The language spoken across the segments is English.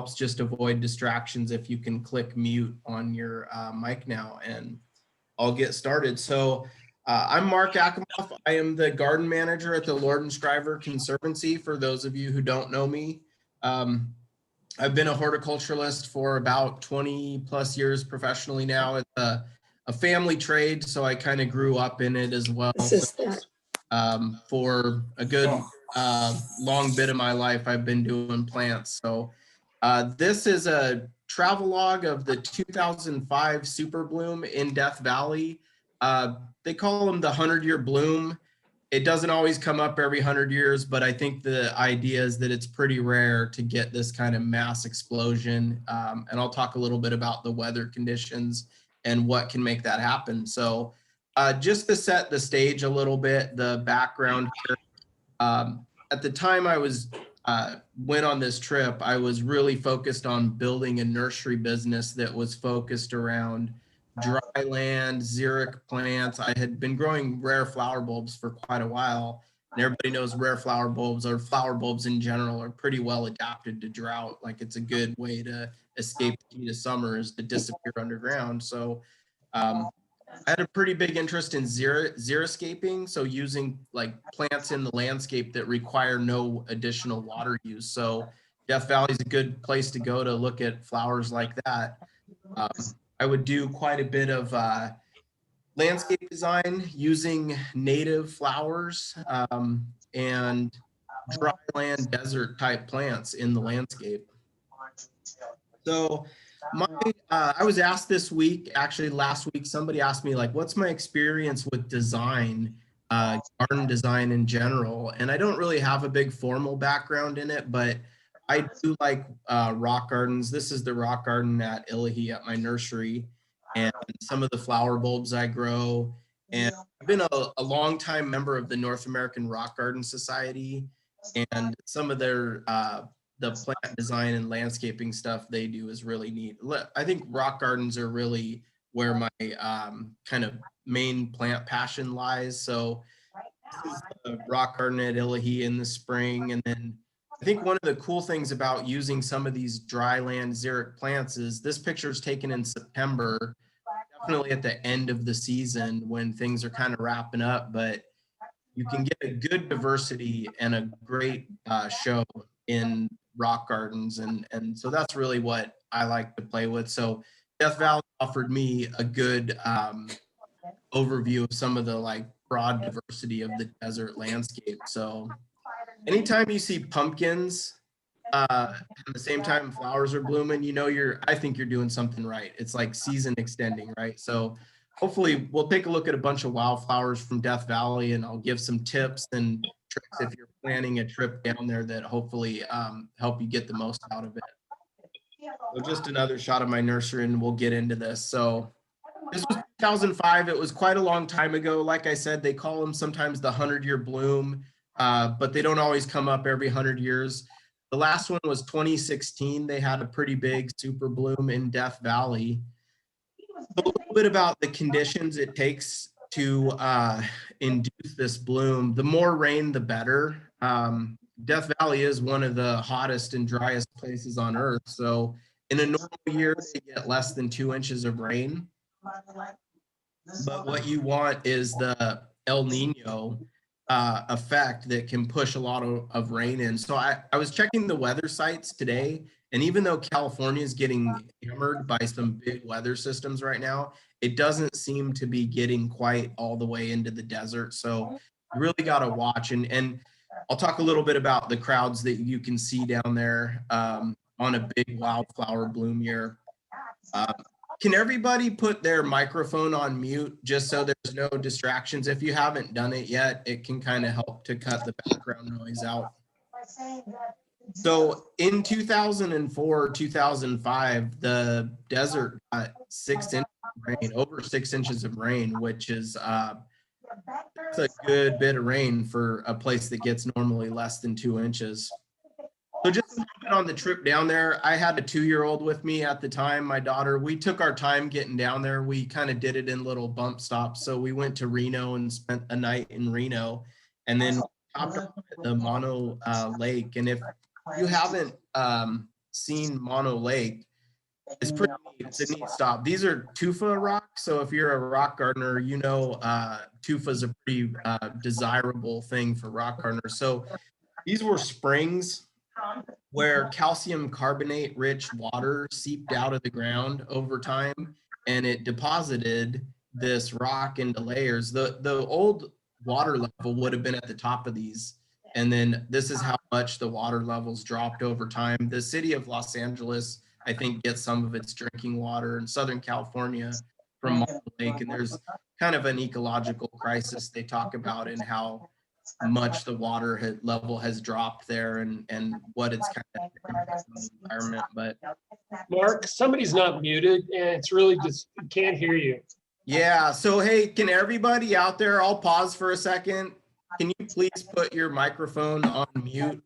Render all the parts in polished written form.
helps just avoid distractions if you can click mute on your mic now, and I'll get started. So I'm Mark Akamoff. I am the garden manager at the Lord and Stryver Conservancy, for those of you who don't know me. I've been a horticulturalist for about 20 plus years professionally now. It's a family trade, so I kind of grew up in it as well. So, for a good long bit of my life, I've been doing plants. So this is a travelogue of the 2005 Superbloom in Death Valley. They call them the 100-year bloom. It doesn't always come up every 100 years, but I think the idea is that it's pretty rare to get this kind of mass explosion. And I'll talk a little bit about the weather conditions and what can make that happen. So just to set the stage a little bit, the background here. At the time I went on this trip, I was really focused on building a nursery business that was focused around dry land, xeric plants. I had been growing rare flower bulbs for quite a while, and everybody knows rare flower bulbs, or flower bulbs in general, are pretty well adapted to drought. Like, it's a good way to escape the heat of summer is to disappear underground. So I had a pretty big interest in xeriscaping, so using like plants in the landscape that require no additional water use. So Death Valley is a good place to go to look at flowers like that. I would do quite a bit of landscape design using native flowers and dry land desert type plants in the landscape. So I was asked this week, actually last week, somebody asked me, like, what's my experience with design, garden design in general? And I don't really have a big formal background in it, but I do like rock gardens. This is the rock garden at Illahee at my nursery, and some of the flower bulbs I grow. And I've been a long time member of the North American Rock Garden Society, and some of their the plant design and landscaping stuff they do is really neat. I think rock gardens are really where my kind of main plant passion lies. So this is the rock garden at Illahee in the spring. And then I think one of the cool things about using some of these dry land xeric plants is this picture is taken in September, definitely at the end of the season when things are kind of wrapping up, but you can get a good diversity and a great show in rock gardens. And so that's really what I like to play with. So Death Valley offered me a good overview of some of the like broad diversity of the desert landscape. So anytime you see pumpkins at the same time flowers are blooming, you know, I think you're doing something right. It's like season extending, right? So hopefully we'll take a look at a bunch of wildflowers from Death Valley, and I'll give some tips and tricks if you're planning a trip down there that hopefully help you get the most out of it. So just another shot of my nursery, and we'll get into this. So this was 2005. It was quite a long time ago. Like I said, they call them sometimes the 100-year bloom, but they don't always come up every 100 years. The last one was 2016. They had a pretty big super bloom in Death Valley. A little bit about the conditions it takes to induce this bloom. The more rain, the better. Death Valley is one of the hottest and driest places on earth. So in a normal year, they get less than 2 inches of rain. But what you want is the El Nino effect that can push a lot of rain in. So I was checking the weather sites today, and even though California is getting hammered by some big weather systems right now, it doesn't seem to be getting quite all the way into the desert. So you really got to watch. And I'll talk a little bit about the crowds that you can see down there on a big wildflower bloom year. Can everybody put their microphone on mute just so there's no distractions? If you haven't done it yet, it can kind of help to cut the background noise out. So in 2004, 2005, the desert got 6 inches of rain, over 6 inches of rain, which is that's a good bit of rain for a place that gets normally less than 2 inches. So just a little bit on the trip down there, I had a 2-year-old with me at the time, my daughter. We took our time getting down there. We kind of did it in little bump stops. So we went to Reno and spent a night in Reno, and then stopped off at the Mono Lake. And if you haven't seen Mono Lake, it's pretty neat. It's a neat stop. These are tufa rocks. So if you're a rock gardener, you know tufa is a pretty desirable thing for rock gardeners. So these were springs where calcium carbonate rich water seeped out of the ground over time, and it deposited this rock into layers. The old water level would have been at the top of these, and then this is how much the water levels dropped over time. The city of Los Angeles, I think, gets some of its drinking water in Southern California from Mono Lake, and there's kind of an ecological crisis they talk about in how much the water level has dropped there, and what it's kind of impacting the environment. But Mark, somebody's not muted and it's really just, can't hear you. yeah, so hey, can everybody out there, I'll pause for a second. Can you please put your microphone on mute?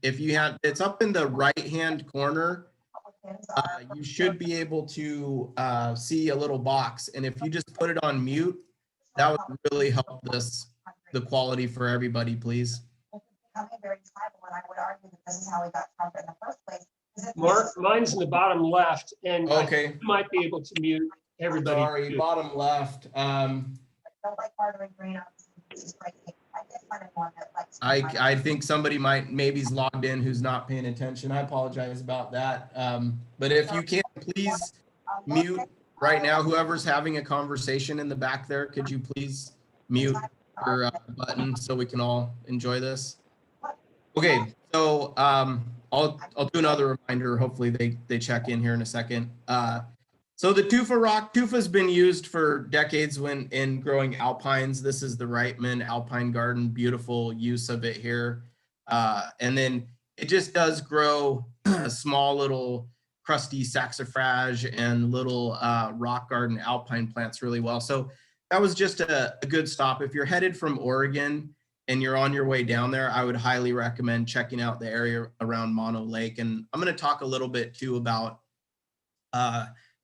If you have, it's up in the right-hand corner. You should be able to see a little box. And if you just put it on mute, that would really help the quality for everybody, please. Mark, mine's in the bottom left and Okay. you might be able to mute everybody. Sorry, bottom left. I think somebody maybe's logged in who's not paying attention. I apologize about that. But if you can, please mute right now. Whoever's having a conversation in the back there, could you please mute your button so we can all enjoy this? Okay, so I'll do another reminder. Hopefully they check in here in a second. So the tufa rock, tufa's been used for decades in growing alpines. This is the Reitman Alpine Garden, beautiful use of it here. And then it just does grow small little crusty saxifrage and little rock garden alpine plants really well. So that was just a good stop. If you're headed from Oregon and you're on your way down there, I would highly recommend checking out the area around Mono Lake. And I'm going to talk a little bit too about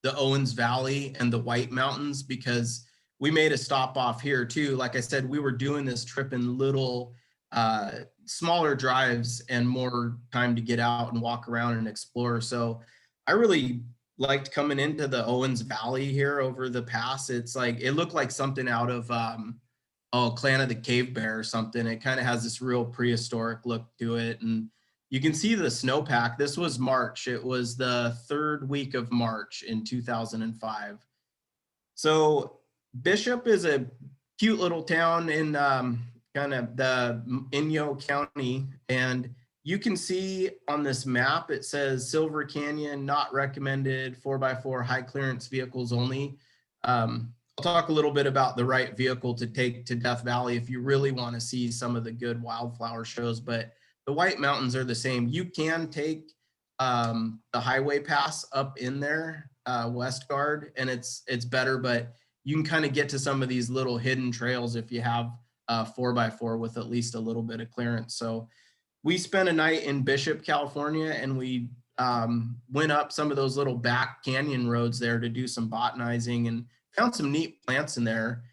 the Owens Valley and the White Mountains, because we made a stop off here too. Like I said, we were doing this trip in little smaller drives and more time to get out and walk around and explore. So I really liked coming into the Owens Valley here over the pass. It's like, it looked like something out of Clan of the Cave Bear or something. It kind of has this real prehistoric look to it. And you can see the snowpack. This was March. It was the third week of March in 2005. So Bishop is a cute little town in kind of the Inyo County. And you can see on this map, it says Silver Canyon, not recommended, 4x4 high clearance vehicles only. I'll talk a little bit about the right vehicle to take to Death Valley if you really want to see some of the good wildflower shows, but the White Mountains are the same. You can take the highway pass up in there, Westgard, and it's better, but you can kind of get to some of these little hidden trails if you have 4x4 with at least a little bit of clearance. So we spent a night in Bishop, California, and we went up some of those little back canyon roads there to do some botanizing and found some neat plants in there.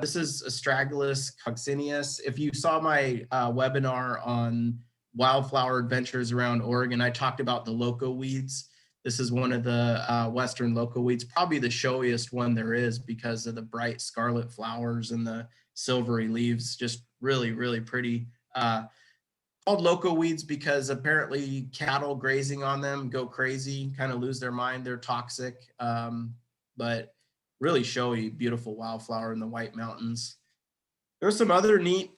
This is Astragalus coccineus. If you saw my webinar on wildflower adventures around Oregon, I talked about the loco weeds. This is one of the Western loco weeds, probably the showiest one there is because of the bright scarlet flowers and the silvery leaves, just really, really pretty. Called loco weeds because apparently cattle grazing on them go crazy, kind of lose their mind. They're toxic, but really showy, beautiful wildflower in the White Mountains. There's some other neat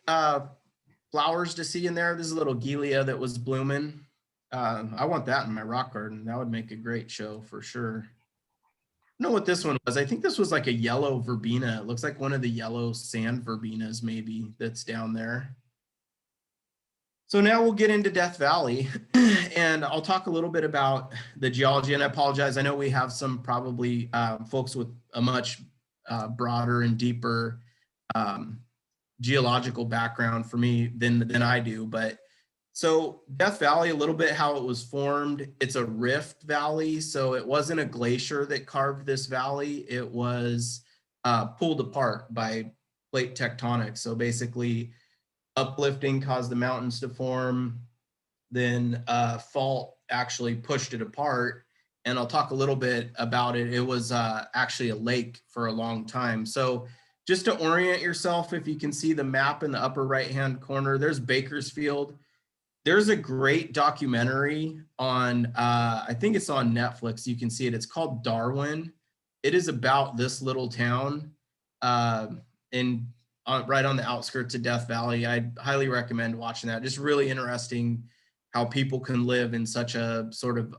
flowers to see in there. This is a little Gilia that was blooming. I want that in my rock garden. That would make a great show for sure. I don't know what this one was. I think this was like a yellow verbena. It looks like one of the yellow sand verbenas maybe that's down there. So now we'll get into Death Valley and I'll talk a little bit about the geology, and I apologize. I know we have some probably folks with a much broader and deeper geological background for me than I do. But so Death Valley, a little bit how it was formed. It's a rift valley. So it wasn't a glacier that carved this valley. It was pulled apart by plate tectonics. So basically uplifting caused the mountains to form, then fault actually pushed it apart. And I'll talk a little bit about it. It was actually a lake for a long time. So just to orient yourself, if you can see the map in the upper right-hand corner, there's Bakersfield. There's a great documentary on, I think it's on Netflix. You can see it. It's called Darwin. It is about this little town right on the outskirts of Death Valley. I highly recommend watching that. Just really interesting how people can live in such a sort of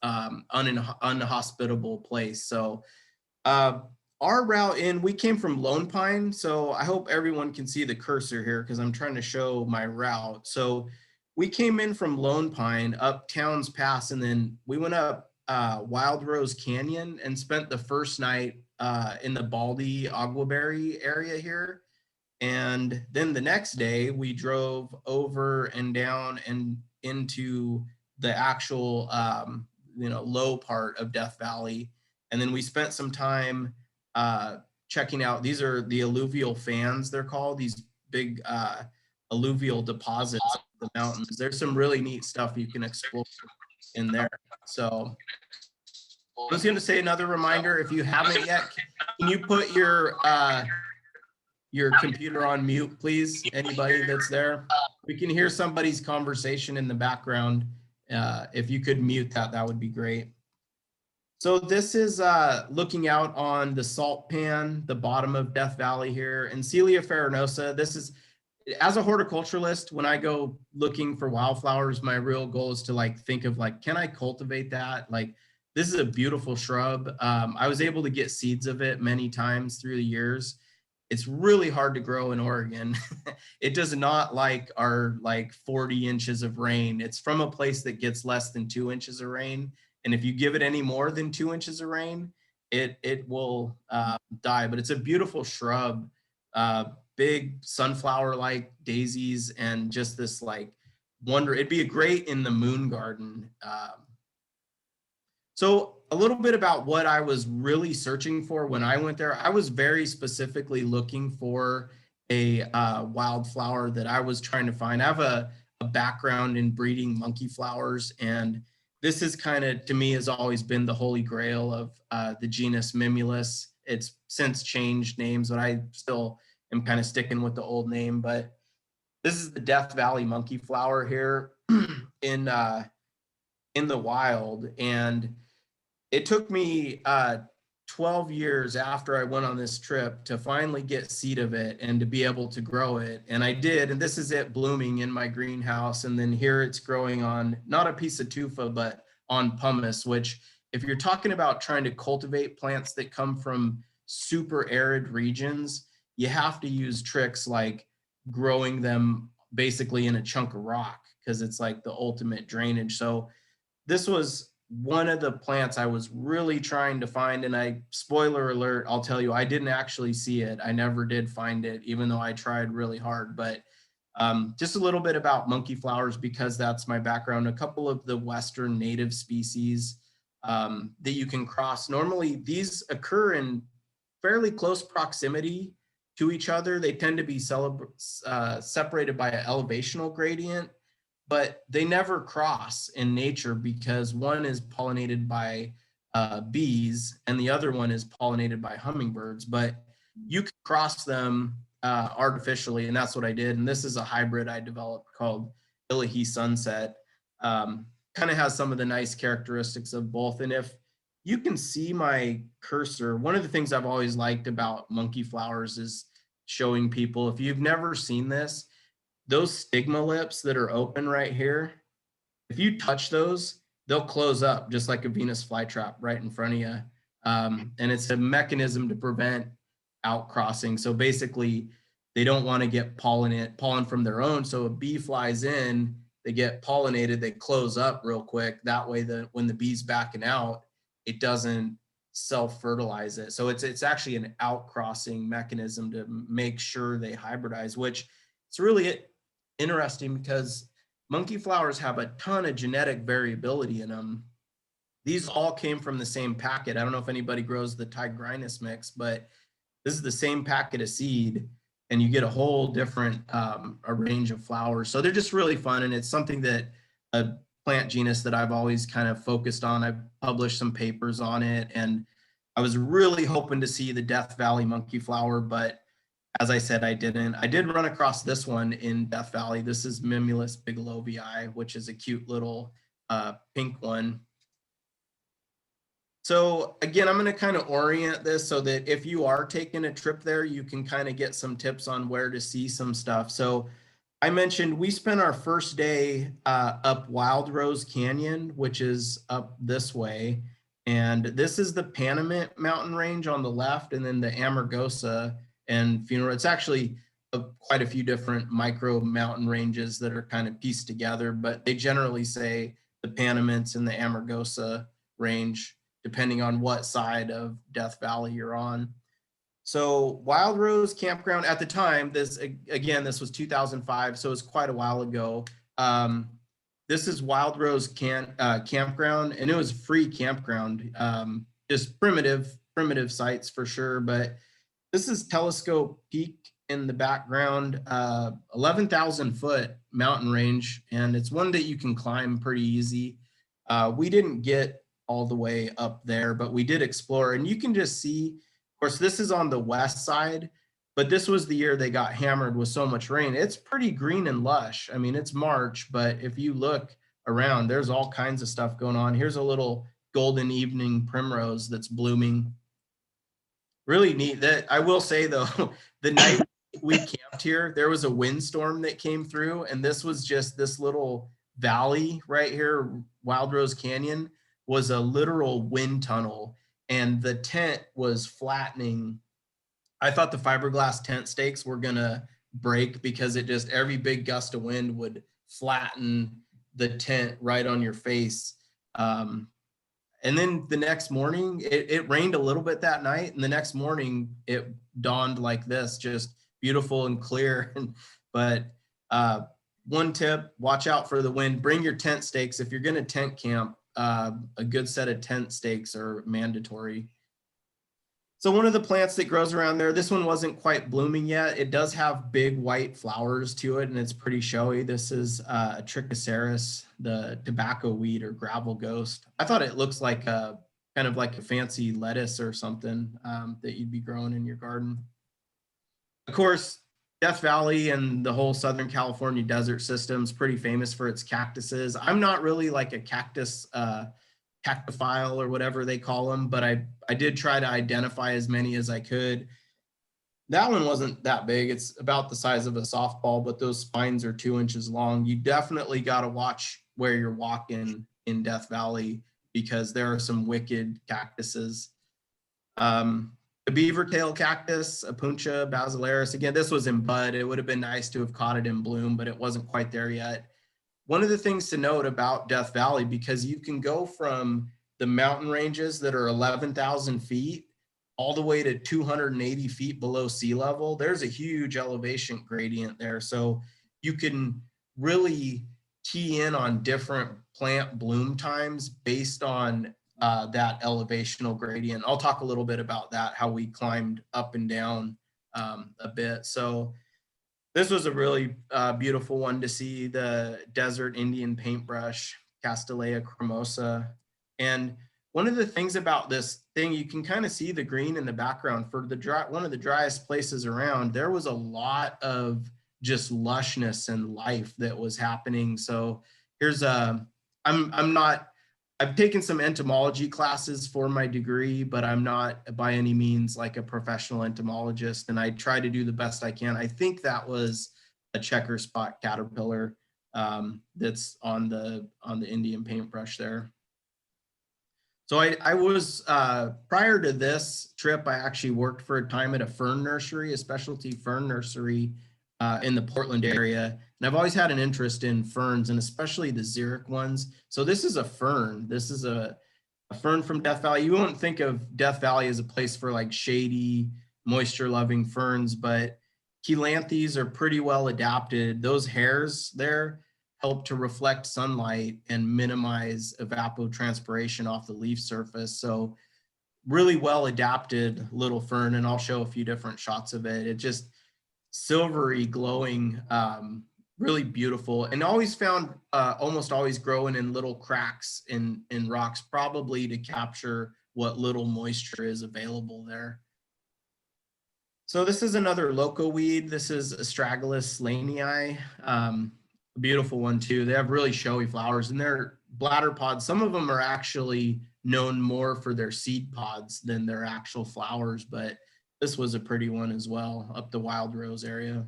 unhospitable place. So our route in, we came from Lone Pine. So I hope everyone can see the cursor here because I'm trying to show my route. So we came in from Lone Pine up Towns Pass, and then we went up Wild Rose Canyon and spent the first night in the Baldy Aguaberry area here. And then the next day we drove over and down and into the actual low part of Death Valley. And then we spent some time checking out, these are the alluvial fans, they're called, these big alluvial deposits of the mountains. There's some really neat stuff you can explore in there. So I was going to say another reminder, if you haven't yet, can you put your computer on mute, please? Anybody that's there? We can hear somebody's conversation in the background. If you could mute that, that would be great. So this is looking out on the salt pan, the bottom of Death Valley here, and Celia farinosa. This is, as a horticulturalist, when I go looking for wildflowers, my real goal is to like think of like, can I cultivate that? Like, this is a beautiful shrub. I was able to get seeds of it many times through the years. It's really hard to grow in Oregon. It does not like our like 40 inches of rain. It's from a place that gets less than 2 inches of rain. And if you give it any more than 2 inches of rain, it will die. But it's a beautiful shrub, big sunflower-like daisies, and just this like wonder. It'd be great in the moon garden. So a little bit about what I was really searching for when I went there. I was very specifically looking for a wildflower that I was trying to find. I have a background in breeding monkey flowers, and this is kind of, to me, has always been the holy grail of the genus Mimulus. It's since changed names, but I still am kind of sticking with the old name. But this is the Death Valley monkey flower here in the wild, and it took me 12 years after I went on this trip to finally get seed of it and to be able to grow it. And I did, and this is it blooming in my greenhouse. And then here it's growing on, not a piece of tufa, but on pumice, which if you're talking about trying to cultivate plants that come from super arid regions, you have to use tricks like growing them basically in a chunk of rock because it's like the ultimate drainage. So this was one of the plants I was really trying to find, and I, spoiler alert, I'll tell you, I didn't actually see it. I never did find it, even though I tried really hard. But just a little bit about monkey flowers, because that's my background. A couple of the Western native species that you can cross. Normally, these occur in fairly close proximity to each other. They tend to be separated by an elevational gradient, but they never cross in nature because one is pollinated by bees and the other one is pollinated by hummingbirds. But you can cross them artificially, and that's what I did. And this is a hybrid I developed called Illahee Sunset. Kind of has some of the nice characteristics of both. And if you can see my cursor, one of the things I've always liked about monkey flowers is showing people, if you've never seen this, those stigma lips that are open right here, if you touch those, they'll close up just like a Venus flytrap right in front of you. And it's a mechanism to prevent outcrossing. So basically, they don't want to get pollen from their own. So a bee flies in, they get pollinated, they close up real quick. That way, when the bee's backing out, it doesn't self-fertilize it. So it's actually an outcrossing mechanism to make sure they hybridize, which it's really interesting because monkey flowers have a ton of genetic variability in them. These all came from the same packet. I don't know if anybody grows the Tigrinus mix, but this is the same packet of seed, and you get a whole different a range of flowers. So they're just really fun, and it's something that a plant genus that I've always kind of focused on. I've published some papers on it, and I was really hoping to see the Death Valley monkey flower, but as I said, I didn't. I did run across this one in Death Valley. This is Mimulus bigelowii, which is a cute little pink one. So again, I'm going to kind of orient this so that if you are taking a trip there, you can kind of get some tips on where to see some stuff. So I mentioned we spent our first day up Wild Rose Canyon, which is up this way. And this is the Panamint mountain range on the left, and then the Amargosa and Funeral. It's actually quite a few different micro mountain ranges that are kind of pieced together, but they generally say the Panamints and the Amargosa range, depending on what side of Death Valley you're on. So Wild Rose Campground at the time, this was 2005, so it's quite a while ago. This is Wild Rose Campground, and it was free campground, just primitive sites for sure. But this is Telescope Peak in the background, 11,000 foot mountain range, and it's one that you can climb pretty easy. We didn't get all the way up there, but we did explore, and you can just see, of course, this is on the west side, but this was the year they got hammered with so much rain. It's pretty green and lush. I mean, it's March, but if you look around, there's all kinds of stuff going on. Here's a little golden evening primrose that's blooming. Really neat. That I will say though, the night we camped here, there was a windstorm that came through, and this was just this little valley right here, Wild Rose Canyon, was a literal wind tunnel, and the tent was flattening. I thought the fiberglass tent stakes were gonna break because it just, every big gust of wind would flatten the tent right on your face. And then the next morning, it rained a little bit that night, and the next morning it dawned like this, just beautiful and clear. But one tip, watch out for the wind. Bring your tent stakes. If you're gonna tent camp, a good set of tent stakes are mandatory. So one of the plants that grows around there, this one wasn't quite blooming yet. It does have big white flowers to it, and it's pretty showy. This is Trichoceros, the tobacco weed or gravel ghost. I thought it looks like a kind of like a fancy lettuce or something that you'd be growing in your garden. Of course, Death Valley and the whole Southern California desert system is pretty famous for its cactuses. I'm not really like a cactus cactophile or whatever they call them, but I did try to identify as many as I could. That one wasn't that big. It's about the size of a softball, but those spines are 2 inches long. You definitely got to watch where you're walking in Death Valley because there are some wicked cactuses. The beaver tail cactus, Apuntia basilaris. Again, this was in bud. It would have been nice to have caught it in bloom, but it wasn't quite there yet. One of the things to note about Death Valley, because you can go from the mountain ranges that are 11,000 feet all the way to 280 feet below sea level, there's a huge elevation gradient there. So you can really key in on different plant bloom times based on that elevational gradient. I'll talk a little bit about that, how we climbed up and down a bit. So this was a really beautiful one to see, the desert Indian paintbrush, Castanea cremosa. And one of the things about this thing, you can kind of see the green in the background. For the one of the driest places around, there was a lot of just lushness and life that was happening. So here's I've taken some entomology classes for my degree, but I'm not by any means like a professional entomologist, and I try to do the best I can. I think that was a checker spot caterpillar that's on the Indian paintbrush there. So I was, prior to this trip, I actually worked for a time at a fern nursery, a specialty fern nursery in the Portland area. And I've always had an interest in ferns, and especially the xeric ones. So this is a fern. This is a fern from Death Valley. You won't think of Death Valley as a place for like shady, moisture-loving ferns, but Cheilanthes are pretty well adapted. Those hairs there help to reflect sunlight and minimize evapotranspiration off the leaf surface. So really well adapted little fern, and I'll show a few different shots of it. It just silvery glowing really beautiful, and always found almost always growing in little cracks in rocks, probably to capture what little moisture is available there. So this is another loco weed. This is Astragalus lanei. A beautiful one too. They have really showy flowers, and they're bladder pods. Some of them are actually known more for their seed pods than their actual flowers, but this was a pretty one as well up the Wild Rose area.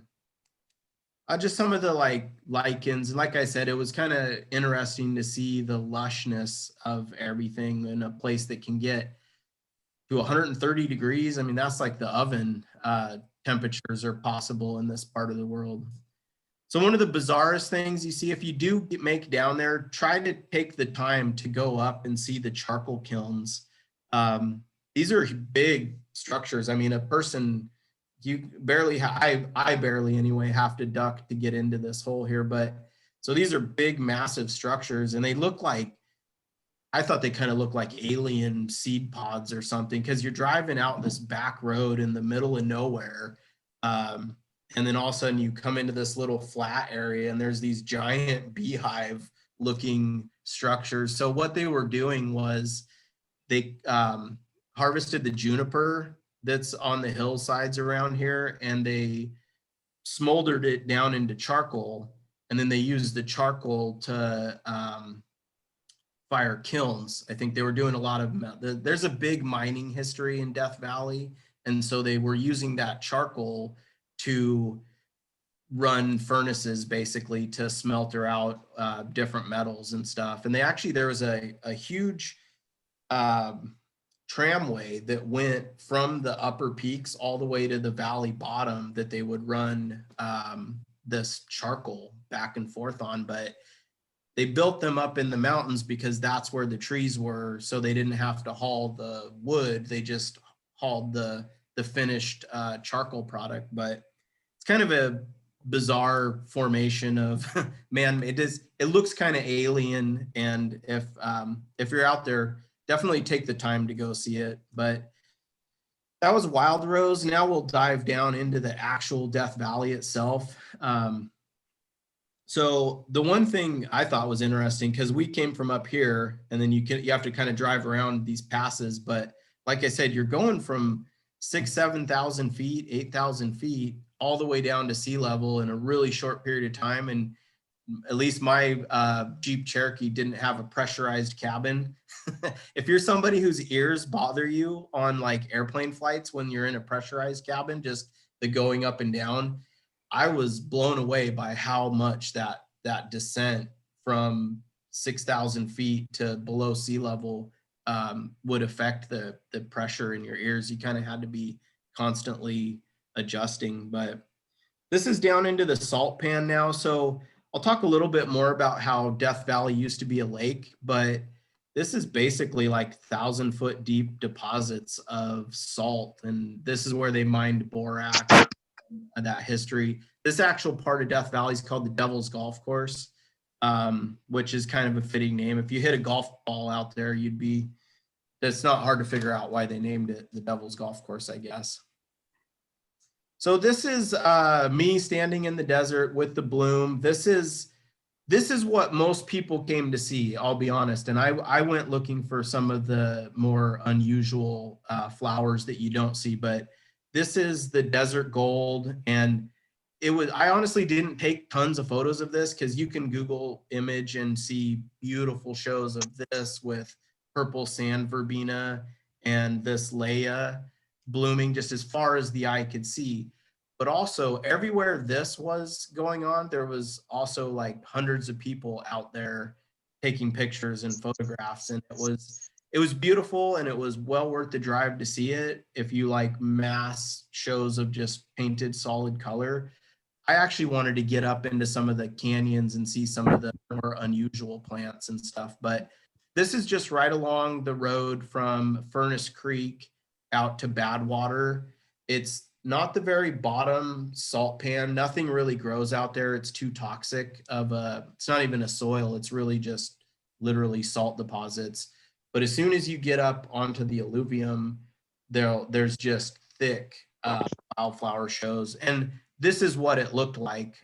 Just some of the like lichens. Like I said, it was kind of interesting to see the lushness of everything in a place that can get to 130 degrees. I mean, that's like the oven temperatures are possible in this part of the world. So one of the bizarrest things you see, if you do make down there, try to take the time to go up and see the charcoal kilns. These are big structures. I mean, a person, you barely, I barely anyway, have to duck to get into this hole here. But so these are big, massive structures, and they look like, I thought they kind of looked like alien seed pods or something, because you're driving out this back road in the middle of nowhere. And then all of a sudden you come into this little flat area and there's these giant beehive looking structures. So what they were doing was they harvested the juniper that's on the hillsides around here, and they smoldered it down into charcoal. And then they used the charcoal to fire kilns. I think they were doing a lot of, there's a big mining history in Death Valley. And so they were using that charcoal to run furnaces basically to smelter out different metals and stuff. And they actually, there was a huge tramway that went from the upper peaks all the way to the valley bottom that they would run this charcoal back and forth on. But they built them up in the mountains because that's where the trees were. So they didn't have to haul the wood. They just hauled the finished charcoal product. But it's kind of a bizarre formation of man-made. It looks kind of alien. And if you're out there, definitely take the time to go see it. But that was Wild Rose. Now we'll dive down into the actual Death Valley itself. So the one thing I thought was interesting, because we came from up here, and then you have to kind of drive around these passes. But like I said, you're going from 7,000 feet, 8,000 feet, all the way down to sea level in a really short period of time. And at least my Jeep Cherokee didn't have a pressurized cabin. If you're somebody whose ears bother you on like airplane flights when you're in a pressurized cabin, just the going up and down, I was blown away by how much that descent from 6,000 feet to below sea level would affect the pressure in your ears. You kind of had to be constantly adjusting. But this is down into the salt pan now. So I'll talk a little bit more about how Death Valley used to be a lake, but this is basically like 1,000-foot deep deposits of salt. And this is where they mined borax, that history. This actual part of Death Valley is called the Devil's Golf Course, which is kind of a fitting name. If you hit a golf ball out there, it's not hard to figure out why they named it the Devil's Golf Course, I guess. So this is me standing in the desert with the bloom. This is what most people came to see, I'll be honest. And I went looking for some of the more unusual flowers that you don't see, but this is the desert gold. And I honestly didn't take tons of photos of this, because you can Google image and see beautiful shows of this with purple sand verbena and this Leia blooming just as far as the eye could see. But also everywhere this was going on, there was also like hundreds of people out there taking pictures and photographs. And it was beautiful, and it was well worth the drive to see it. If you like mass shows of just painted solid color, I actually wanted to get up into some of the canyons and see some of the more unusual plants and stuff. But this is just right along the road from Furnace Creek out to Badwater. It's not the very bottom salt pan. Nothing really grows out there. It's too toxic it's not even a soil. It's really just literally salt deposits. But as soon as you get up onto the alluvium, there's just thick wildflower shows. And this is what it looked like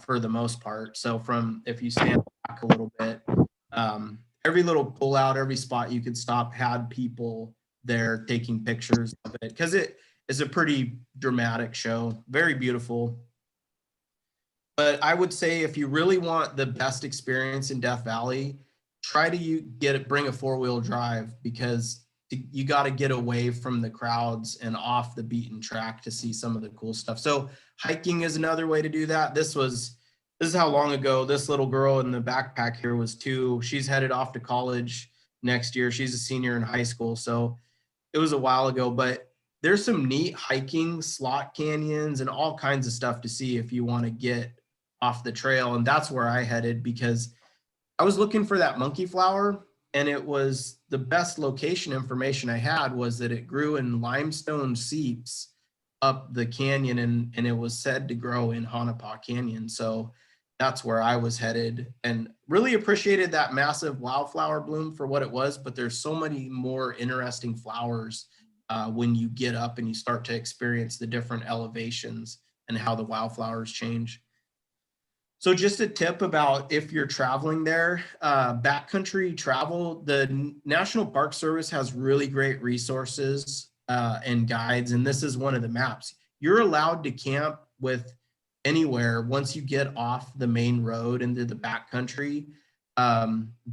for the most part. So if you stand back a little bit, every little pullout, every spot you could stop had people there taking pictures of it, because it is a pretty dramatic show, very beautiful. But I would say if you really want the best experience in Death Valley, try to bring a 4-wheel drive, because you got to get away from the crowds and off the beaten track to see some of the cool stuff. So hiking is another way to do that. This is how long ago this little girl in the backpack here was 2. She's headed off to college next year. She's a senior in high school. So it was a while ago, but there's some neat hiking slot canyons and all kinds of stuff to see if you want to get off the trail. And that's where I headed, because I was looking for that monkey flower, and it was the best location information I had was that it grew in limestone seeps up the canyon, and it was said to grow in Hanapa Canyon. So that's where I was headed, and really appreciated that massive wildflower bloom for what it was. But there's so many more interesting flowers when you get up and you start to experience the different elevations and how the wildflowers change. So just a tip about if you're traveling there, backcountry travel, the National Park Service has really great resources and guides, and this is one of the maps. You're allowed to camp with anywhere once you get off the main road into the backcountry.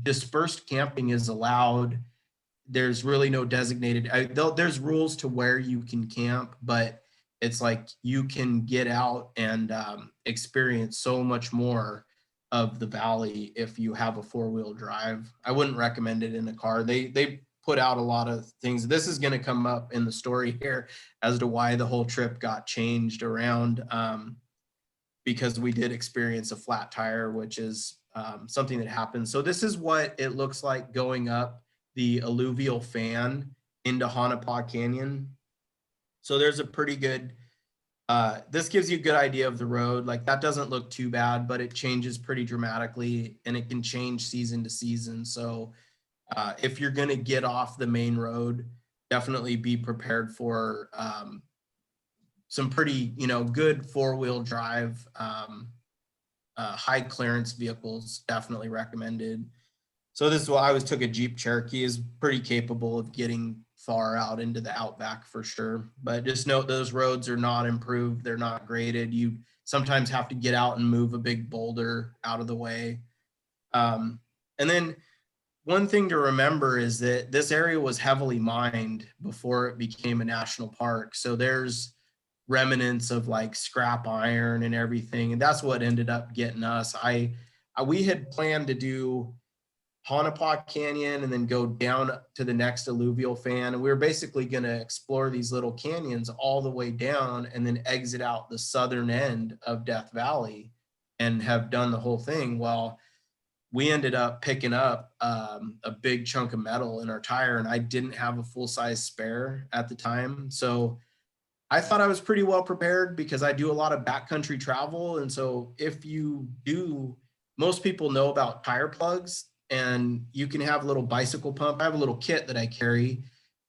Dispersed camping is allowed. There's really no designated, there's rules to where you can camp, but it's like you can get out and experience so much more of the valley if you have a 4-wheel drive. I wouldn't recommend it in a car. They put out a lot of things. This is going to come up in the story here as to why the whole trip got changed around, because we did experience a flat tire, which is something that happens. So this is what it looks like going up the alluvial fan into Hanapa Canyon. So there's a pretty good, this gives you a good idea of the road. Like that doesn't look too bad, but it changes pretty dramatically, and it can change season to season. So if you're going to get off the main road, definitely be prepared for some pretty, good 4-wheel drive, high clearance vehicles, definitely recommended. So this is why I always took a Jeep Cherokee, is pretty capable of getting far out into the outback for sure. But just note those roads are not improved. They're not graded. You sometimes have to get out and move a big boulder out of the way. And then one thing to remember is that this area was heavily mined before it became a national park. So there's remnants of like scrap iron and everything. And that's what ended up getting us. We had planned to do Hanapa Canyon and then go down to the next alluvial fan. And we were basically going to explore these little canyons all the way down and then exit out the southern end of Death Valley and have done the whole thing. Well, we ended up picking up a big chunk of metal in our tire, and I didn't have a full-size spare at the time. So I thought I was pretty well prepared because I do a lot of backcountry travel. And so if you do, most people know about tire plugs, and you can have a little bicycle pump. I have a little kit that I carry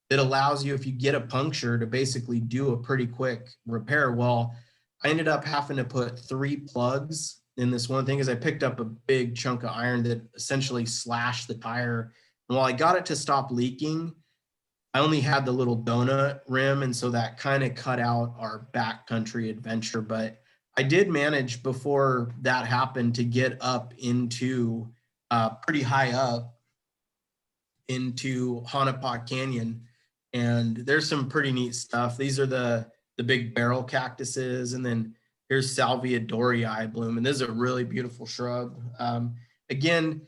that allows you, if you get a puncture, to basically do a pretty quick repair. Well, I ended up having to put 3 plugs in this one thing, as I picked up a big chunk of iron that essentially slashed the tire. And while I got it to stop leaking, I only had the little donut rim, and so that kind of cut out our backcountry adventure. But I did manage before that happened to get up into pretty high up into Hanapa Canyon, and there's some pretty neat stuff. These are the big barrel cactuses, and then here's Salvia dorii bloom, and this is a really beautiful shrub. Again,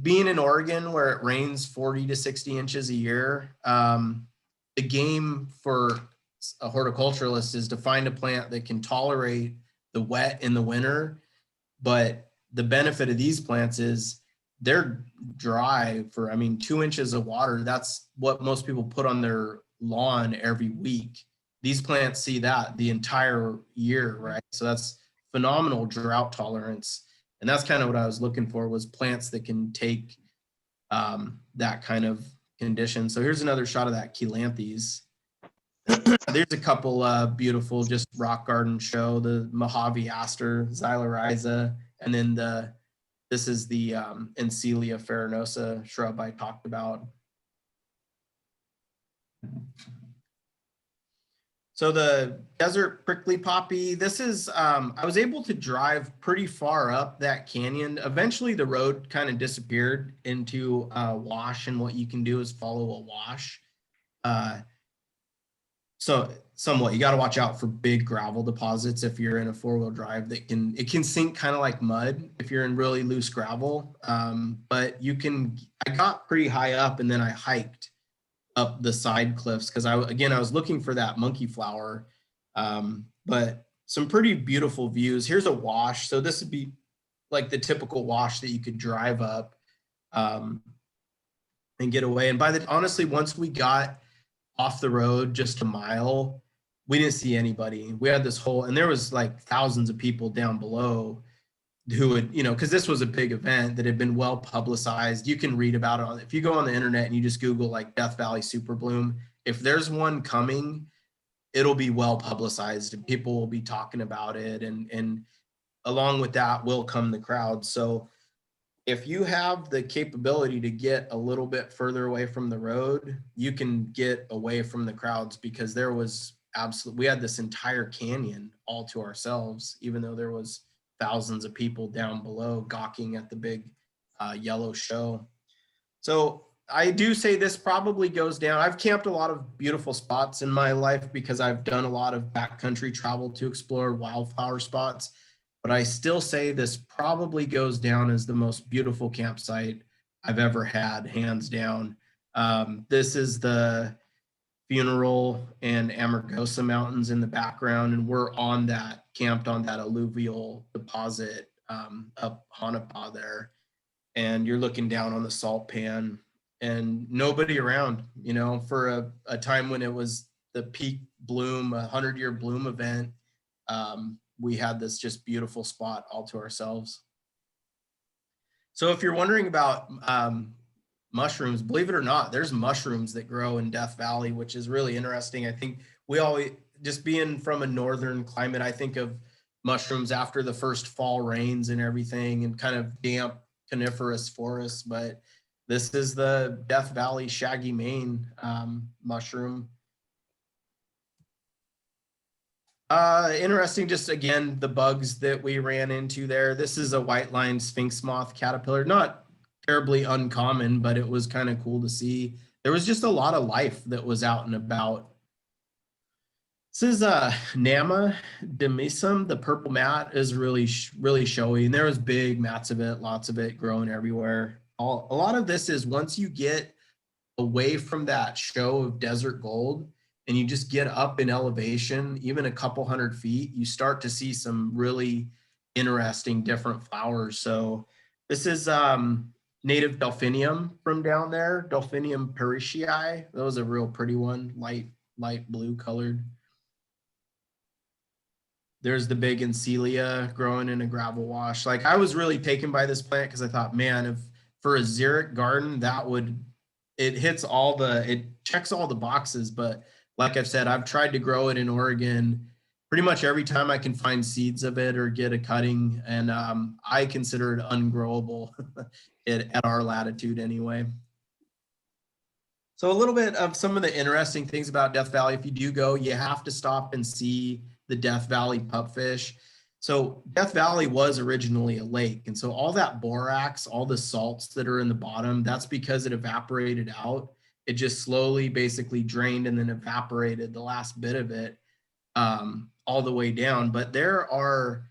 being in Oregon where it rains 40 to 60 inches a year, the game for a horticulturalist is to find a plant that can tolerate the wet in the winter. But the benefit of these plants is they're dry for, 2 inches of water. That's what most people put on their lawn every week. These plants see that the entire year, right? So that's phenomenal drought tolerance. And that's kind of what I was looking for, was plants that can take that kind of condition. So here's another shot of that Cheilanthes. There's a couple beautiful just rock garden show, the Mojave Aster, Xylorhiza, and then this is the Encelia farinosa shrub I talked about. So the desert prickly poppy, this is, I was able to drive pretty far up that canyon. Eventually the road kind of disappeared into a wash, and what you can do is follow a wash. So somewhat, you got to watch out for big gravel deposits if you're in a four-wheel drive it can sink kind of like mud if you're in really loose gravel. But I got pretty high up, and then I hiked up the side cliffs because I was looking for that monkey flower. But some pretty beautiful views. Here's a wash. So this would be like the typical wash that you could drive up and get away. And honestly, once we got off the road just a mile, we didn't see anybody. We had this whole, and there was like thousands of people down below who would, because this was a big event that had been well publicized. You can read about it if you go on the internet and you just Google like Death Valley Superbloom. If there's one coming, it'll be well publicized and people will be talking about it. And along with that will come the crowd. So if you have the capability to get a little bit further away from the road, you can get away from the crowds, because we had this entire canyon all to ourselves, even though there was thousands of people down below gawking at the big yellow show. So I do say this probably goes down. I've camped a lot of beautiful spots in my life because I've done a lot of backcountry travel to explore wildflower spots. But I still say this probably goes down as the most beautiful campsite I've ever had, hands down. This is the Funeral and Amargosa Mountains in the background, and we're camped on that alluvial deposit up Hanapa there. And you're looking down on the salt pan and nobody around, for a time when it was the peak bloom, 100-year bloom event. We had this just beautiful spot all to ourselves. So if you're wondering about mushrooms, believe it or not, there's mushrooms that grow in Death Valley, which is really interesting. I think we always, just being from a northern climate, I think of mushrooms after the first fall rains and everything, and kind of damp coniferous forests. But this is the Death Valley shaggy mane mushroom. Interesting, just again, the bugs that we ran into there. This is a white-lined sphinx moth caterpillar. Not terribly uncommon, but it was kind of cool to see. There was just a lot of life that was out and about. This is Nama demisum. The purple mat is really showy, and there was big mats of it, lots of it growing everywhere. A lot of this is once you get away from that show of desert gold, and you just get up in elevation, even a couple 100 feet, you start to see some really interesting different flowers. So this is native delphinium from down there, Delphinium parishii. That was a real pretty one, light blue colored. There's the big Encelia growing in a gravel wash. Like, I was really taken by this plant because I thought, man, if for a xeric garden, it checks all the boxes. But like I've said, I've tried to grow it in Oregon pretty much every time I can find seeds of it or get a cutting. And I consider it ungrowable at our latitude anyway. So a little bit of some of the interesting things about Death Valley. If you do go, you have to stop and see the Death Valley pupfish. So Death Valley was originally a lake. And so all that borax, all the salts that are in the bottom, that's because it evaporated out. It just slowly basically drained and then evaporated the last bit of it all the way down. But there are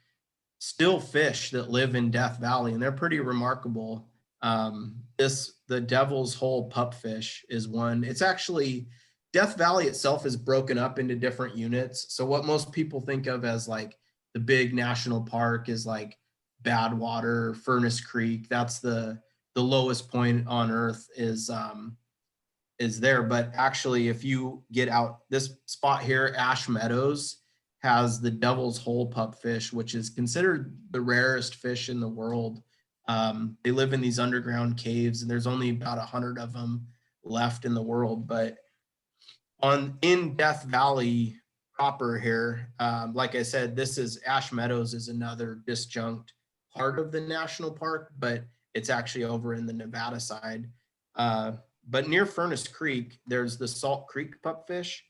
still fish that live in Death Valley, and they're pretty remarkable. The Devil's Hole pupfish is one. It's actually, Death Valley itself is broken up into different units. So what most people think of as like the big national park is like Badwater, Furnace Creek. That's the lowest point on earth is there. But actually, if you get out this spot here, Ash Meadows has the Devil's Hole pupfish, which is considered the rarest fish in the world. They live in these underground caves, and there's only about 100 of them left in the world. But in Death Valley proper here, like I said, this is Ash Meadows is another disjunct part of the national park, but it's actually over in the Nevada side. But near Furnace Creek, there's the Salt Creek pupfish,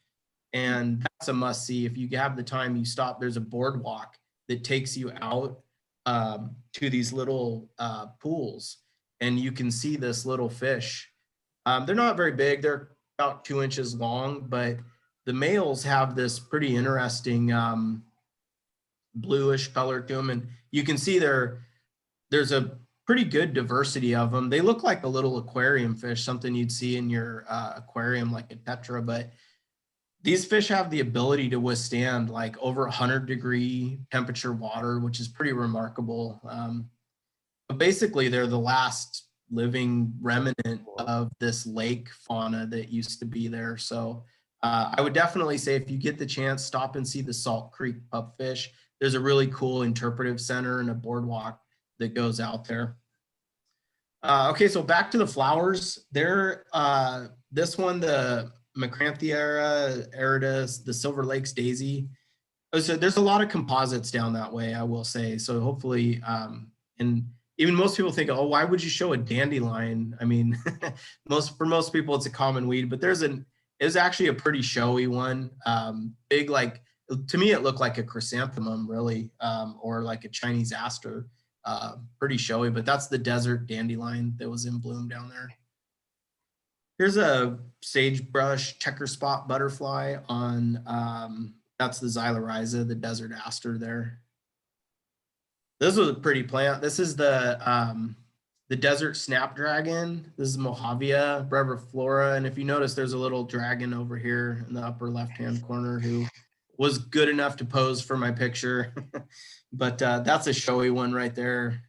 and that's a must see. If you have the time, you stop. There's a boardwalk that takes you out to these little pools, and you can see this little fish. They're not very big. They're about 2 inches long, but the males have this pretty interesting bluish color to them, and you can see there's a pretty good diversity of them. They look like a little aquarium fish, something you'd see in your aquarium like a tetra, but these fish have the ability to withstand like over 100-degree temperature water, which is pretty remarkable. But basically, they're the last living remnant of this lake fauna that used to be there. So I would definitely say if you get the chance, stop and see the Salt Creek pupfish. There's a really cool interpretive center and a boardwalk that goes out there. Okay, so back to the flowers. There, this one, the Macranthia aridus, the Silver Lakes daisy. So there's a lot of composites down that way, I will say. So hopefully, and even most people think, oh, why would you show a dandelion? I mean, for most people, it's a common weed, but it's actually a pretty showy one. Big, like, to me, it looked like a chrysanthemum, really, or like a Chinese aster. Pretty showy, but that's the desert dandelion that was in bloom down there. Here's a sagebrush checker spot butterfly on, that's the Xylorhiza, the desert aster there. This was a pretty plant. This is the desert snapdragon. This is Mohavia breviflora. And if you notice, there's a little dragon over here in the upper left-hand corner who was good enough to pose for my picture. But that's a showy one right there.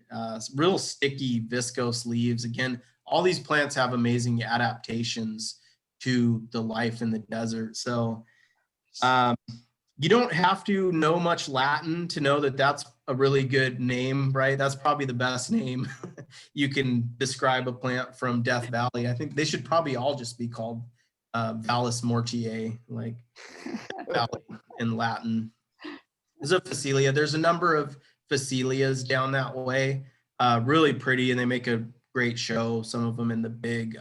Real sticky viscose leaves. Again, all these plants have amazing adaptations to the life in the desert. So you don't have to know much Latin to know that that's a really good name, right? That's probably the best name you can describe a plant from Death Valley. I think they should probably all just be called Vallis mortiae, like Valley in Latin. This is a Phacelia. There's a number of Phacelias down that way. Really pretty, and they make a great show. Some of them in the big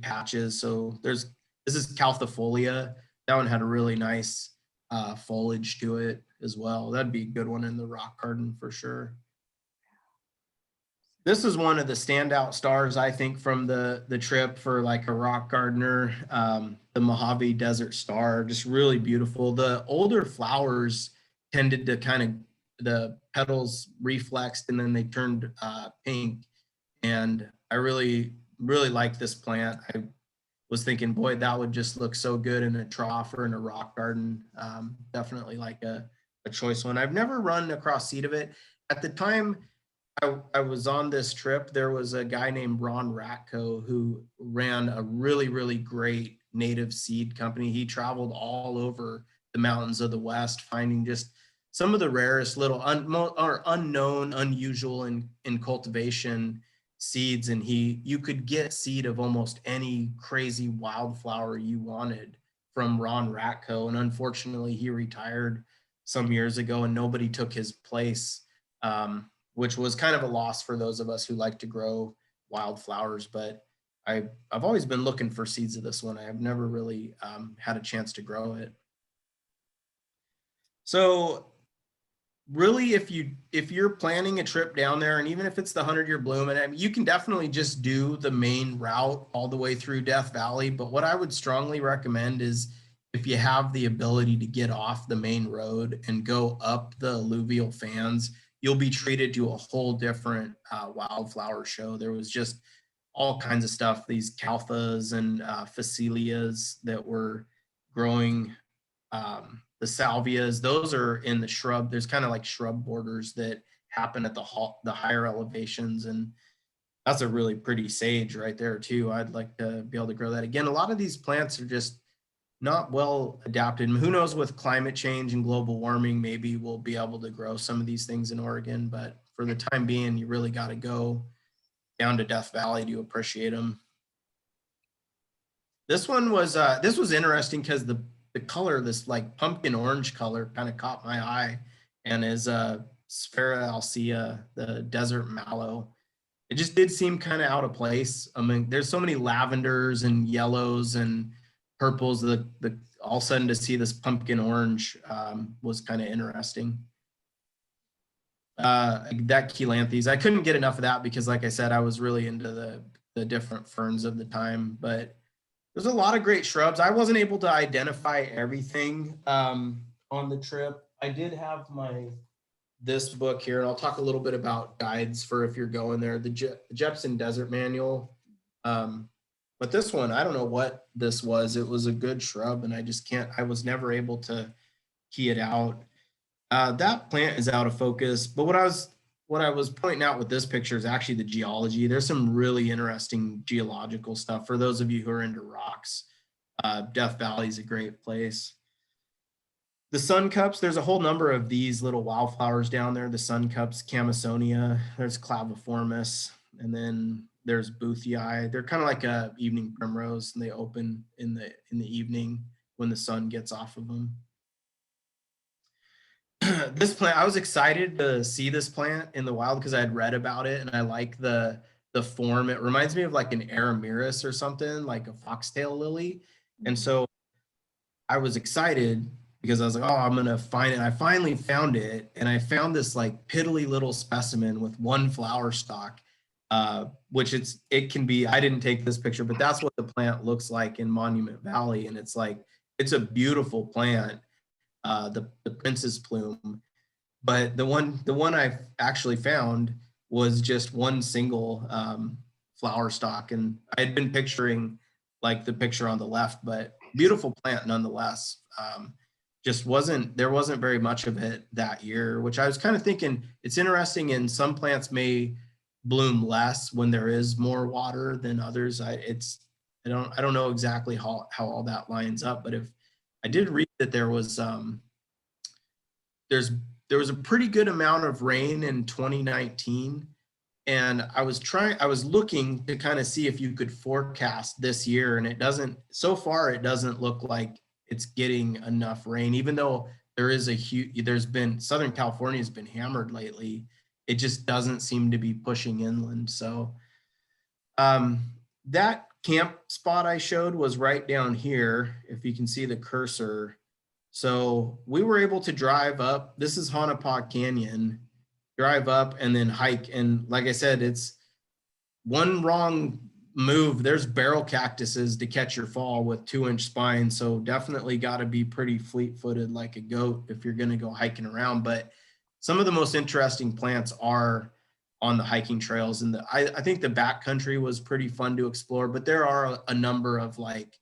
patches. So this is Calthifolia. That one had a really nice foliage to it as well. That'd be a good one in the rock garden for sure. This is one of the standout stars, I think, from the trip for like a rock gardener. The Mojave Desert Star, just really beautiful. The older flowers tended to kind of, the petals reflexed and then they turned pink. And I really, really like this plant. I was thinking, boy, that would just look so good in a trough or in a rock garden. Definitely like a choice one. I've never run across seed of it. At the time I was on this trip, there was a guy named Ron Ratko who ran a really, really great native seed company. He traveled all over the mountains of the West, finding just some of the rarest little unknown, unusual in cultivation seeds. And you could get seed of almost any crazy wildflower you wanted from Ron Ratko. And unfortunately, he retired some years ago and nobody took his place, which was kind of a loss for those of us who like to grow wildflowers. But I've always been looking for seeds of this one. I have never really had a chance to grow it. So really, if you're planning a trip down there, and even if it's the 100-year bloom, and I mean, you can definitely just do the main route all the way through Death Valley. But what I would strongly recommend is if you have the ability to get off the main road and go up the alluvial fans, you'll be treated to a whole different wildflower show. There was just all kinds of stuff, these calthas and phacelias that were growing. The salvias, those are in the shrub. There's kind of like shrub borders that happen at the higher elevations. And that's a really pretty sage right there too. I'd like to be able to grow that. Again, a lot of these plants are just not well adapted. And who knows, with climate change and global warming, maybe we'll be able to grow some of these things in Oregon. But for the time being, you really got to go down to Death Valley to appreciate them. This one was interesting because the color, this like pumpkin orange color, kind of caught my eye, and is Sphera alcea, the desert mallow. It just did seem kind of out of place. I mean, there's so many lavenders and yellows and purples. The all of a sudden to see this pumpkin orange was kind of interesting. That Cheilanthes, I couldn't get enough of that because, like I said, I was really into the different ferns of the time. But there's a lot of great shrubs. I wasn't able to identify everything on the trip. I did have this book here, and I'll talk a little bit about guides for if you're going there. The Jepson Desert Manual. But this one, I don't know what this was. It was a good shrub, and I was never able to key it out. That plant is out of focus, but what I was pointing out with this picture is actually the geology. There's some really interesting geological stuff for those of you who are into rocks. Death Valley is a great place. The sun cups, there's a whole number of these little wildflowers down there. The sun cups, Camisonia, there's claviformis, and then there's Boothii. They're kind of like a evening primrose, and they open in the evening when the sun gets off of them. This plant, I was excited to see this plant in the wild because I had read about it, and I like the form. It reminds me of like an Aramiris or something, like a foxtail lily. And so I was excited because I was like, oh, I'm gonna find it. I finally found it, and I found this like piddly little specimen with one flower stalk, which it can be. I didn't take this picture, but that's what the plant looks like in Monument Valley, and it's a beautiful plant. The Princess Plume, but the one I actually found was just one single flower stalk, and I had been picturing like the picture on the left, but beautiful plant nonetheless. There wasn't very much of it that year, which I was kind of thinking it's interesting. And some plants may bloom less when there is more water than others. I don't know exactly how all that lines up, but if I did read that there was a pretty good amount of rain in 2019, and I was looking to kind of see if you could forecast this year, and so far it doesn't look like it's getting enough rain, even though Southern California has been hammered lately. It just doesn't seem to be pushing inland. So that camp spot I showed was right down here, if you can see the cursor. So we were able to drive up. This is Hanapah Canyon, drive up and then hike. And like I said, it's one wrong move. There's barrel cactuses to catch your fall with 2-inch spines. So definitely got to be pretty fleet-footed like a goat if you're going to go hiking around. But some of the most interesting plants are on the hiking trails. And I think the backcountry was pretty fun to explore, but there are a number of like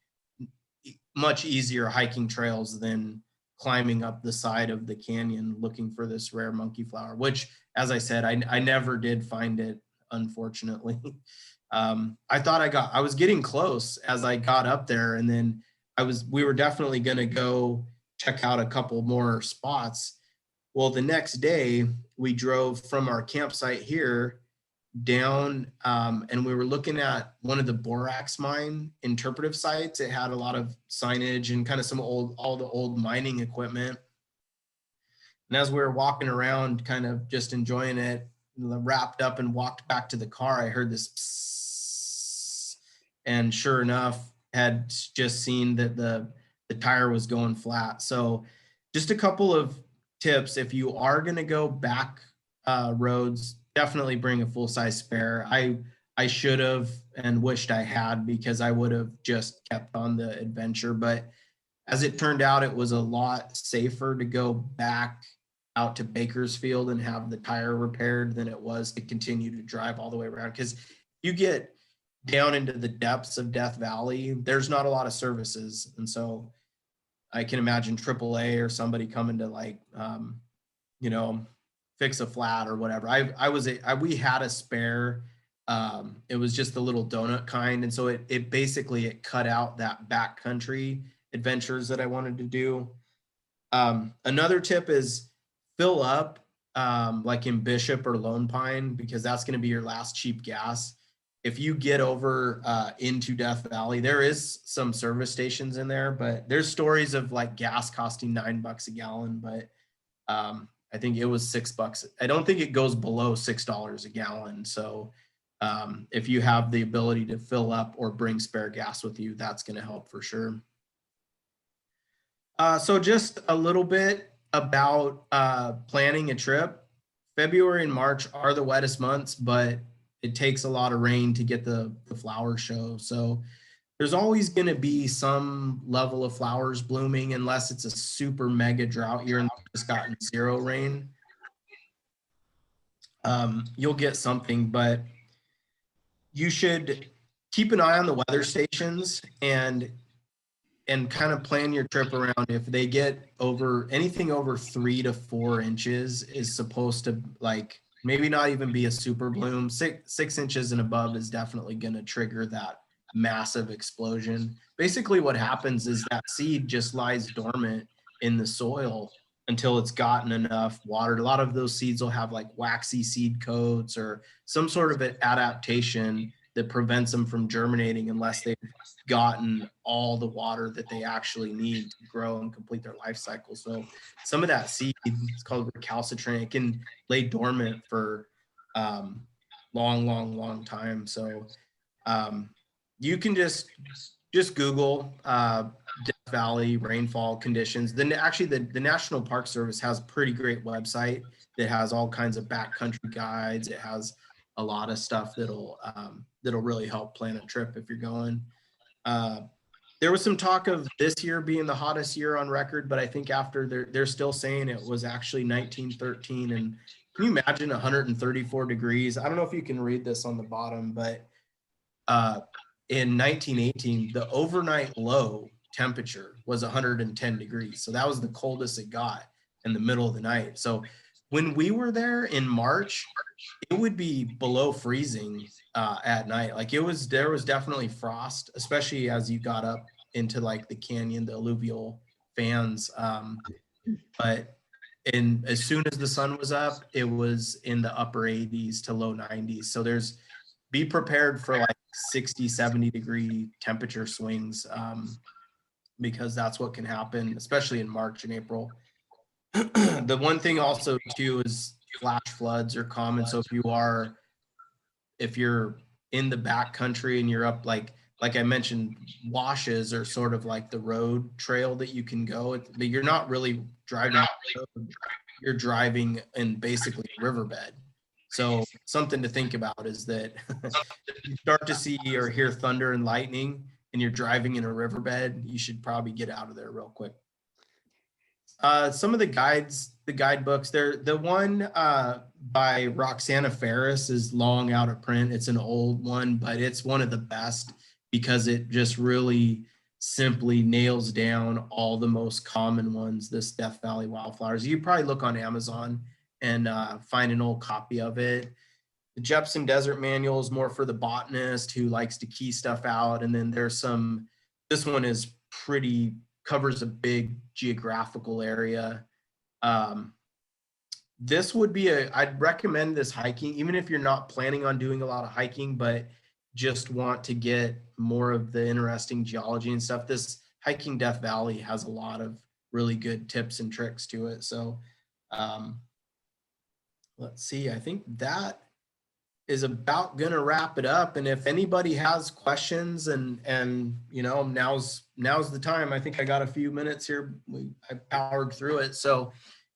much easier hiking trails than climbing up the side of the canyon looking for this rare monkey flower, which, as I said, I never did find it, unfortunately. I thought I was getting close as I got up there, and then we were definitely going to go check out a couple more spots. Well, the next day we drove from our campsite here down, and we were looking at one of the borax mine interpretive sites. It had a lot of signage and kind of all the old mining equipment. And as we were walking around, kind of just enjoying it, wrapped up and walked back to the car, I heard this psss, and sure enough, had just seen that the tire was going flat. So just a couple of tips. If you are going to go back roads, definitely bring a full-size spare. I should have and wished I had, because I would have just kept on the adventure. But as it turned out, it was a lot safer to go back out to Bakersfield and have the tire repaired than it was to continue to drive all the way around. Because you get down into the depths of Death Valley, there's not a lot of services. And so I can imagine AAA or somebody coming to like, fix a flat or whatever. We had a spare. It was just the little donut kind. And so it basically cut out that backcountry adventures that I wanted to do. Another tip is fill up like in Bishop or Lone Pine, because that's going to be your last cheap gas. if you get over into Death Valley, there is some service stations in there, but there's stories of like gas costing $9 a gallon, but I think it was $6. I don't think it goes below $6 a gallon. So if you have the ability to fill up or bring spare gas with you, that's going to help for sure. So just a little bit about planning a trip. February and March are the wettest months, but it takes a lot of rain to get the flower show. So there's always going to be some level of flowers blooming unless it's a super mega drought year and just gotten 0 rain. You'll get something, but you should keep an eye on the weather stations and kind of plan your trip around. If they get over anything over 3 to 4 inches is supposed to, like, maybe not even be a super bloom. 6 inches and above is definitely going to trigger that massive explosion. Basically what happens is that seed just lies dormant in the soil until it's gotten enough water. A lot of those seeds will have like waxy seed coats or some sort of an adaptation that prevents them from germinating unless they've gotten all the water that they actually need to grow and complete their life cycle. So some of that seed, it's called recalcitrant, it can lay dormant for long time. So you can just Google Death Valley rainfall conditions. Then actually the National Park Service has a pretty great website that has all kinds of backcountry guides. It has a lot of stuff that'll really help plan a trip if you're going. There was some talk of this year being the hottest year on record, but I think after they're still saying it was actually 1913. And can you imagine 134 degrees? I don't know if you can read this on the bottom, but in 1918, the overnight low temperature was 110 degrees. So that was the coldest it got in the middle of the night. So when we were there in March, it would be below freezing at night. Like there was definitely frost, especially as you got up into like the canyon, the alluvial fans. But as soon as the sun was up, it was in the upper 80s to low 90s. So be prepared for like 60, 70 degree temperature swings because that's what can happen, especially in March and April. The one thing also too is flash floods are common. So if you're in the back country and you're up, like I mentioned, washes are sort of like the road trail that you can go, but you're not really driving, you're driving in basically a riverbed. So something to think about is that you start to see or hear thunder and lightning and you're driving in a riverbed, you should probably get out of there real quick. Some of the guidebooks, the one by Roxana Ferris is long out of print. It's an old one, but it's one of the best because it just really simply nails down all the most common ones, this Death Valley wildflowers. You probably look on Amazon and find an old copy of it. The Jepson Desert Manual is more for the botanist who likes to key stuff out. And then this one is covers a big geographical area. This would be I'd recommend this hiking, even if you're not planning on doing a lot of hiking, but just want to get more of the interesting geology and stuff. This Hiking Death Valley has a lot of really good tips and tricks to it. So let's see, I think that is about gonna wrap it up. And if anybody has questions and you know, now's the time. I think I got a few minutes here. I powered through it. So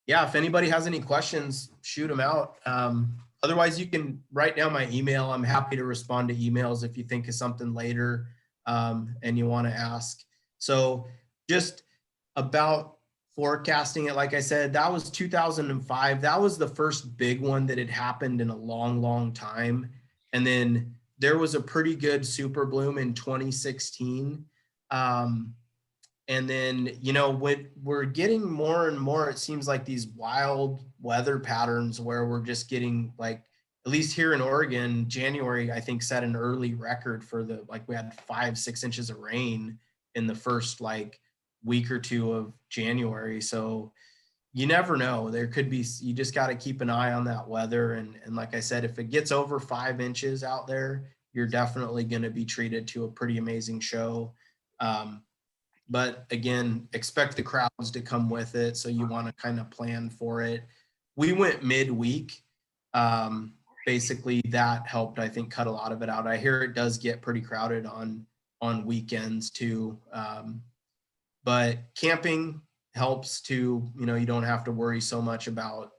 yeah, if anybody has any questions, shoot them out. Otherwise you can write down my email. I'm happy to respond to emails if you think of something later and you want to ask. So just about forecasting it, like I said, that was 2005. That was the first big one that had happened in a long time. And then there was a pretty good super bloom in 2016. And then, you know, we're getting more and more, it seems like these wild weather patterns where we're just getting, like, at least here in Oregon, January, I think, set an early record for we had 5-6 inches of rain in the first like week or two of January. So you never know. There could be, you just got to keep an eye on that weather. And like I said, if it gets over 5 inches out there, you're definitely going to be treated to a pretty amazing show. But again, expect the crowds to come with it. So you want to kind of plan for it. We went midweek. Basically that helped, I think, cut a lot of it out. I hear it does get pretty crowded on weekends too. But camping helps to, you don't have to worry so much about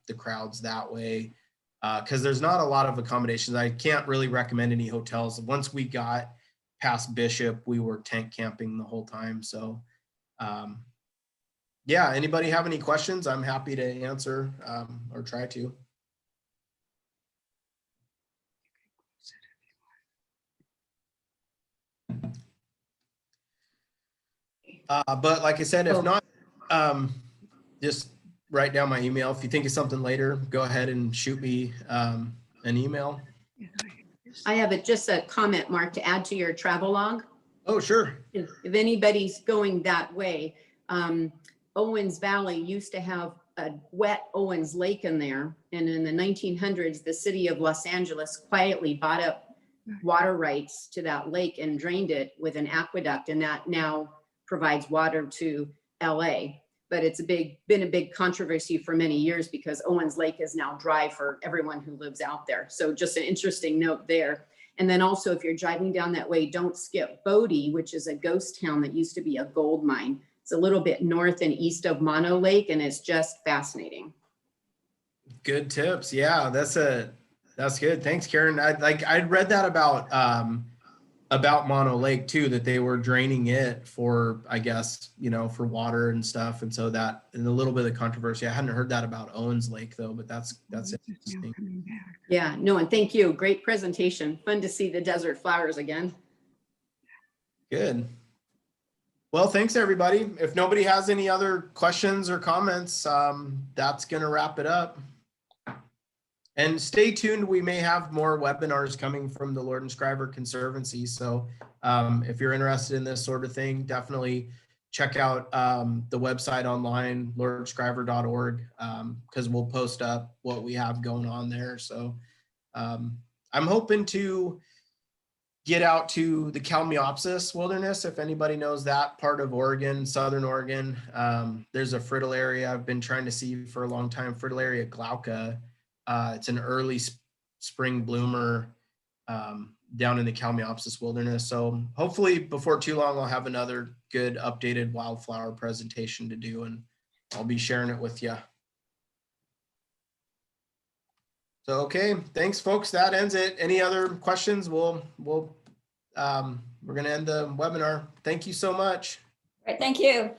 the crowds that way. Because there's not a lot of accommodations. I can't really recommend any hotels. Once we got past Bishop, we were tent camping the whole time. So yeah, anybody have any questions? I'm happy to answer or try to. But like I said, if not, just write down my email. If you think of something later, go ahead and shoot me an email. I have just a comment, Mark, to add to your travel log. Oh, sure. If anybody's going that way, Owens Valley used to have a wet Owens Lake in there. And in the 1900s, the city of Los Angeles quietly bought up water rights to that lake and drained it with an aqueduct. And that now provides water to LA. But it's been a big controversy for many years because Owens Lake is now dry for everyone who lives out there. So just an interesting note there. And then also, if you're driving down that way, don't skip Bodie, which is a ghost town that used to be a gold mine. It's a little bit north and east of Mono Lake, and it's just fascinating. Good tips. Yeah, that's good. Thanks, Karen. I'd read that about Mono Lake too, that they were draining it for, I guess, for water and stuff. And so that, and a little bit of controversy. I hadn't heard that about Owens Lake though, but that's interesting. Yeah, no, and thank you. Great presentation. Fun to see the desert flowers again. Good. Well, thanks everybody. If nobody has any other questions or comments, that's going to wrap it up. And stay tuned. We may have more webinars coming from the Lord and Scriver Conservancy. So if you're interested in this sort of thing, definitely check out the website online, lordscriver.org, because we'll post up what we have going on there. So I'm hoping to get out to the Kalmiopsis Wilderness. If anybody knows that part of Oregon, Southern Oregon, there's a fritillaria I've been trying to see for a long time, Fritillaria glauca. It's an early spring bloomer down in the Kalmiopsis Wilderness. So hopefully before too long, I'll have another good updated wildflower presentation to do, and I'll be sharing it with you. So, okay, thanks folks. That ends it. Any other questions? We're going to end the webinar. Thank you so much. All right, thank you.